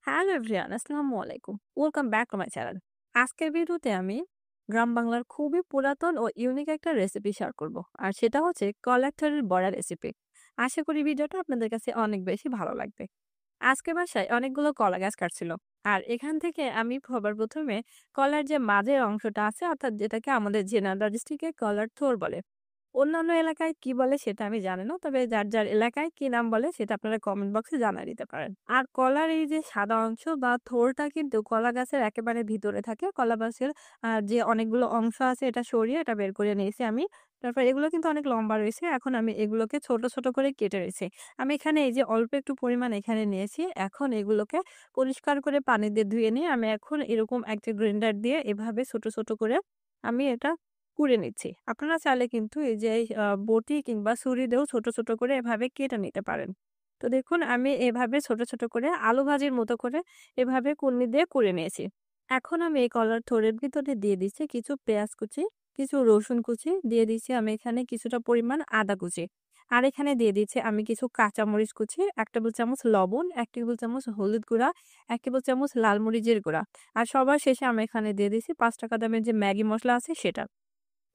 Hello everyone, আসসালামু আলাইকুম। Welcome back to my channel. আজকের ভিডিওতে আমি গ্রাম বাংলার খুবই পুরাতন ও ইউনিক একটা রেসিপি শেয়ার করব। আর সেটা হচ্ছে কলার থরের বড়া রেসিপি। আশা করি ভিডিওটা আপনাদের কাছে অনেক বেশি ভালো লাগবে। আজকে বাসায় অনেকগুলো কলা গাছ কাটছিল। আর এখান থেকে আমি সবার প্রথমে কলার যে মাঝের অংশটা আছে, অর্থাৎ যেটাকে আমাদের জেনারেল ডিস্ট্রিক্টে কলার থোর বলে। অন্যান্য এলাকায় কি বলে সেটা আমি জানি না। তবে যার এলাকায় কি নাম বলে সেটা আপনারা কমেন্ট বক্সে জানায় দিতে পারেন। আর কলার এই যে সাদা অংশ বা থোরটা কিন্তু কলা গাছের একেবারে ভিতরে থাকে। কলা গাছের যে অনেকগুলো অংশ আছে এটা সরিয়ে এটা বের করে নিয়েছি আমি। তারপর এগুলো কিন্তু অনেক লম্বা রয়েছে। এখন আমি এগুলোকে ছোট, ছোট করে কেটে রেখেছি। আমি এখানে এই যে অল্প একটু পরিমাণ এখানে নিয়েছি। এখন এগুলোকে পরিষ্কার করে পানি দিয়ে ধুয়ে নিয়ে আমি এখন এরকম একটা গ্রাইন্ডার দিয়ে এভাবে ছোট, ছোট করে আমি এটা কুড়ে নিচ্ছি। আপনারা চাইলে কিন্তু এই যে বটি কিংবা ছুরি দিয়েও ছোট, ছোট করে এভাবে কেটে নিতে পারেন। তো দেখুন আমি এভাবে ছোট, ছোট করে আলু ভাজির মতো করে এভাবে কুর্নি দিয়ে কুড়ে নিয়েছি। এখন আমি এই কলার থোড়ের ভিতরে দিয়ে দিচ্ছি কিছু পেঁয়াজ কুচি, কিছু রসুন কুচি, দিয়ে দিচ্ছি আমি এখানে কিছুটা পরিমাণ আদা কুচি। আর এখানে দিয়ে দিচ্ছি আমি কিছু কাঁচামরিচ কুচি, ১ টেবিল চামচ লবণ, ১ টেবিল চামচ হলুদ গুঁড়া, ১ টেবিল চামচ লাল মরিচের গুঁড়া। আর সবার শেষে আমি এখানে দিয়ে দিচ্ছি ৳৫ দামের যে ম্যাগি মসলা আছে সেটা।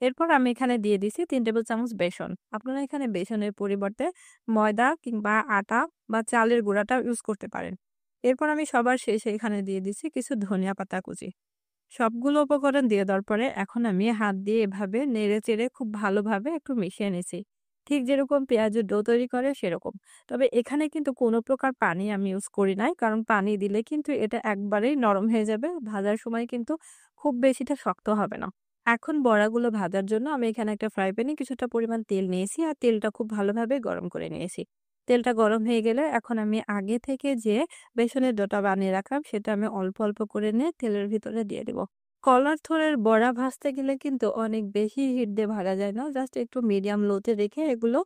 এরপর আমি এখানে দিয়ে দিছি ৩ টেবিল চামচ বেসন। আপনারা এখানে বেসনের পরিবর্তে ময়দা কিংবা আটা বা চালের গুঁড়াটা ইউজ করতে পারেন। এরপর আমি সবার শেষে এখানে দিয়ে দিচ্ছি কিছু ধনিয়া পাতা কুচি। সবগুলো উপকরণ দিয়ে দেওয়ার পরে এখন আমি হাত দিয়ে এভাবে নেড়ে-চেড়ে খুব ভালোভাবে একটু মিশিয়ে নিছি। ঠিক যেরকম পেঁয়াজের ডো তৈরি করে সেরকম। তবে এখানে কিন্তু কোনো প্রকার পানি আমি ইউজ করি নাই। কারণ পানি দিলে কিন্তু এটা একবারেই নরম হয়ে যাবে। ভাজার সময় কিন্তু খুব বেশিটা শক্ত হবে না। এখন বড়াগুলো ভাজার জন্য আমি এখানে একটা ফ্রাই প্যানে কিছুটা পরিমাণ তেল নিয়েছি আর তেলটা খুব ভালোভাবে গরম করে নিয়েছি। তেলটা গরম হয়ে গেলে এখন আমি আগে থেকে যে বেসনের ডোটা বানিয়ে রাখলাম সেটা আমি অল্প, অল্প করে নিয়ে তেলের ভিতরে দিয়ে দিব। কলার থোড়ের বড়া ভাজতে গেলে কিন্তু অনেক বেশি হিট দিয়ে ভাজা যায় না। জাস্ট একটু মিডিয়াম লোতে রেখে এগুলো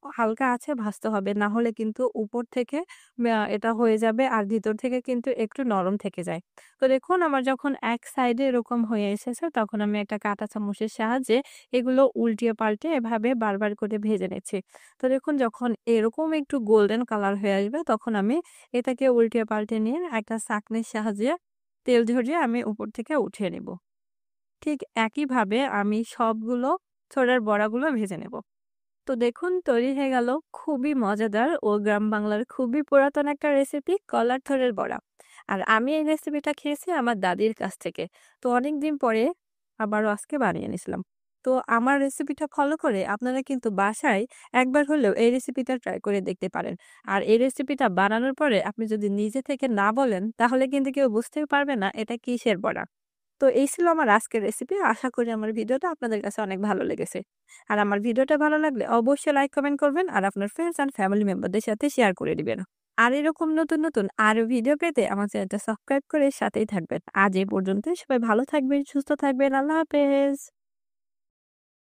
হালকা আঁচে ভাজতে হবে। না হলে কিন্তু উপর থেকে এটা হয়ে যাবে আর ভিতর থেকে কিন্তু একটু নরম থেকে যায়। তো দেখুন আমার যখন এক সাইডে এরকম হয়ে এসেছে তখন আমি একটা কাঁটা চামচের সাহায্যে এগুলো উল্টিয়ে পাল্টে এভাবে বারবার করে ভেজে নিচ্ছি। তো দেখুন যখন এরকম একটু গোল্ডেন কালার হয়ে আসবে তখন আমি এটাকে উল্টিয়ে পাল্টে নিয়ে একটা ছাঁকনির সাহায্যে তেল ঝরিয়ে আমি উপর থেকে উঠিয়ে নেব। ঠিক একইভাবে আমি সবগুলো ছোলার বড়াগুলো ভেজে নেব। তো দেখুন তৈরি হয়ে গেল খুবই মজাদার ও গ্রাম বাংলার খুবই পুরাতন একটা রেসিপি কলার থোড়ের বড়া। আর আমি এই রেসিপিটা খেয়েছি আমার দাদির কাছ থেকে। তো অনেকদিন পরে আবারও আজকে বানিয়ে নিয়েছিলাম। তো আমার রেসিপিটা ফলো করে আপনারা কিন্তু বাসায় একবার হলেও এই রেসিপিটা ট্রাই করে দেখতে পারেন। আর এই রেসিপিটা বানানোর পরে আপনি যদি নিজে থেকে না বলেন তাহলে কিন্তু কেউ বুঝতেই পারবে না এটা কিসের বড়া। তো এই ছিল আমার আজকের রেসিপি। আশা করি আমার ভিডিওটা আপনাদের কাছে অনেক ভালো লেগেছে। আর আমার ভিডিওটা ভালো লাগলে অবশ্যই লাইক কমেন্ট করবেন আর আপনার ফ্রেন্ডস অ্যান্ড ফ্যামিলি মেম্বারদের সাথে শেয়ার করে দিবেন। আর এরকম নতুন, নতুন আরো ভিডিও পেতে আমার চ্যানেলটা সাবস্ক্রাইব করে সাথেই থাকবেন। আজ এই পর্যন্তই। সবাই ভালো থাকবেন, সুস্থ থাকবেন। আল্লাহ হাফেজ।